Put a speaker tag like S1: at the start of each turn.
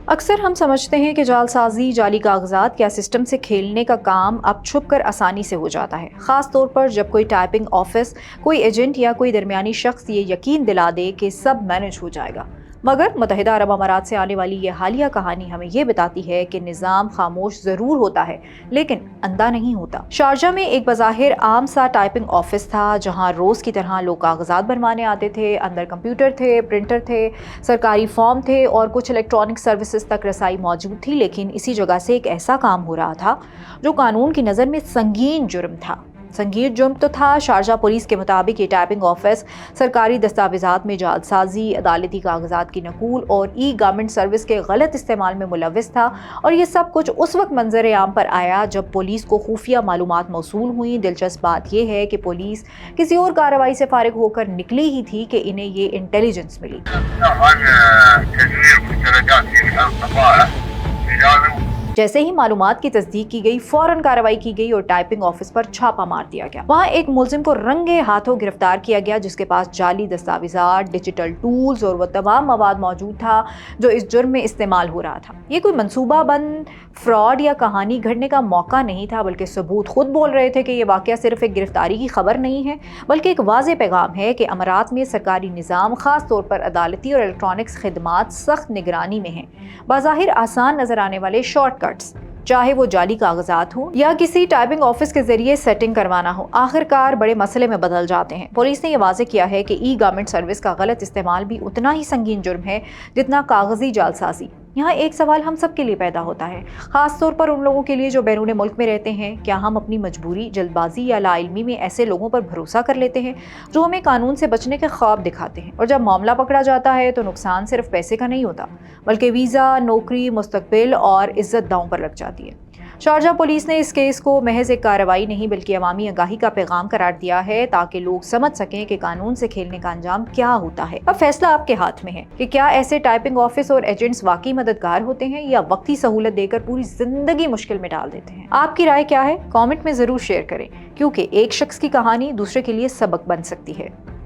S1: اکثر ہم سمجھتے ہیں کہ جعلسازی، جعلی کاغذات یا سسٹم سے کھیلنے کا کام اب چھپ کر آسانی سے ہو جاتا ہے، خاص طور پر جب کوئی ٹائپنگ آفس، کوئی ایجنٹ یا کوئی درمیانی شخص یہ یقین دلا دے کہ سب مینج ہو جائے گا۔ مگر متحدہ عرب امارات سے آنے والی یہ حالیہ کہانی ہمیں یہ بتاتی ہے کہ نظام خاموش ضرور ہوتا ہے لیکن اندھا نہیں ہوتا۔ شارجہ میں ایک بظاہر عام سا ٹائپنگ آفس تھا جہاں روز کی طرح لوگ کاغذات بنوانے آتے تھے، اندر کمپیوٹر تھے، پرنٹر تھے، سرکاری فارم تھے اور کچھ الیکٹرانک سروسز تک رسائی موجود تھی، لیکن اسی جگہ سے ایک ایسا کام ہو رہا تھا جو قانون کی نظر میں سنگین جرم تھا۔ سنگین جرم تو تھا۔ شارجہ پولیس کے مطابق یہ ٹائپنگ آفس سرکاری دستاویزات میں جعلسازی، عدالتی کاغذات کی نقول اور ای گورنمنٹ سروس کے غلط استعمال میں ملوث تھا، اور یہ سب کچھ اس وقت منظر عام پر آیا جب پولیس کو خفیہ معلومات موصول ہوئیں۔ دلچسپ بات یہ ہے کہ پولیس کسی اور کارروائی سے فارغ ہو کر نکلی ہی تھی کہ انہیں یہ انٹیلیجنس ملی۔ جیسے ہی معلومات کی تصدیق کی گئی، فوراً کارروائی کی گئی اور ٹائپنگ آفس پر چھاپہ مار دیا گیا۔ وہاں ایک ملزم کو رنگے ہاتھوں گرفتار کیا گیا جس کے پاس جعلی دستاویزات، ڈیجیٹل ٹولز اور وہ تمام مواد موجود تھا جو اس جرم میں استعمال ہو رہا تھا۔ یہ کوئی منصوبہ بند فراڈ یا کہانی گھڑنے کا موقع نہیں تھا، بلکہ ثبوت خود بول رہے تھے کہ یہ واقعہ صرف ایک گرفتاری کی خبر نہیں ہے بلکہ ایک واضح پیغام ہے کہ امارات میں سرکاری نظام، خاص طور پر عدالتی اور الیکٹرانکس خدمات، سخت نگرانی میں ہیں۔ بظاہر آسان نظر آنے والے شارٹ کٹس، چاہے وہ جعلی کاغذات ہوں یا کسی ٹائپنگ آفس کے ذریعے سیٹنگ کروانا ہو، آخر کار بڑے مسئلے میں بدل جاتے ہیں۔ پولیس نے یہ واضح کیا ہے کہ ای گورنمنٹ سروس کا غلط استعمال بھی اتنا ہی سنگین جرم ہے جتنا کاغذی جعلسازی۔ یہاں ایک سوال ہم سب کے لیے پیدا ہوتا ہے، خاص طور پر ان لوگوں کے لیے جو بیرون ملک میں رہتے ہیں۔ کیا ہم اپنی مجبوری، جلد بازی یا لا علمی میں ایسے لوگوں پر بھروسہ کر لیتے ہیں جو ہمیں قانون سے بچنے کے خواب دکھاتے ہیں؟ اور جب معاملہ پکڑا جاتا ہے تو نقصان صرف پیسے کا نہیں ہوتا بلکہ ویزا، نوکری، مستقبل اور عزت داؤں پر لگ جاتی ہے۔ شارجہ پولیس نے اس کیس کو محض ایک کارروائی نہیں بلکہ عوامی آگاہی کا پیغام قرار دیا ہے تاکہ لوگ سمجھ سکیں کہ قانون سے کھیلنے کا انجام کیا ہوتا ہے۔ اب فیصلہ آپ کے ہاتھ میں ہے کہ کیا ایسے ٹائپنگ آفس اور ایجنٹس واقعی مددگار ہوتے ہیں یا وقتی سہولت دے کر پوری زندگی مشکل میں ڈال دیتے ہیں؟ آپ کی رائے کیا ہے؟ کامنٹ میں ضرور شیئر کریں، کیونکہ ایک شخص کی کہانی دوسرے کے لیے سبق بن سکتی ہے۔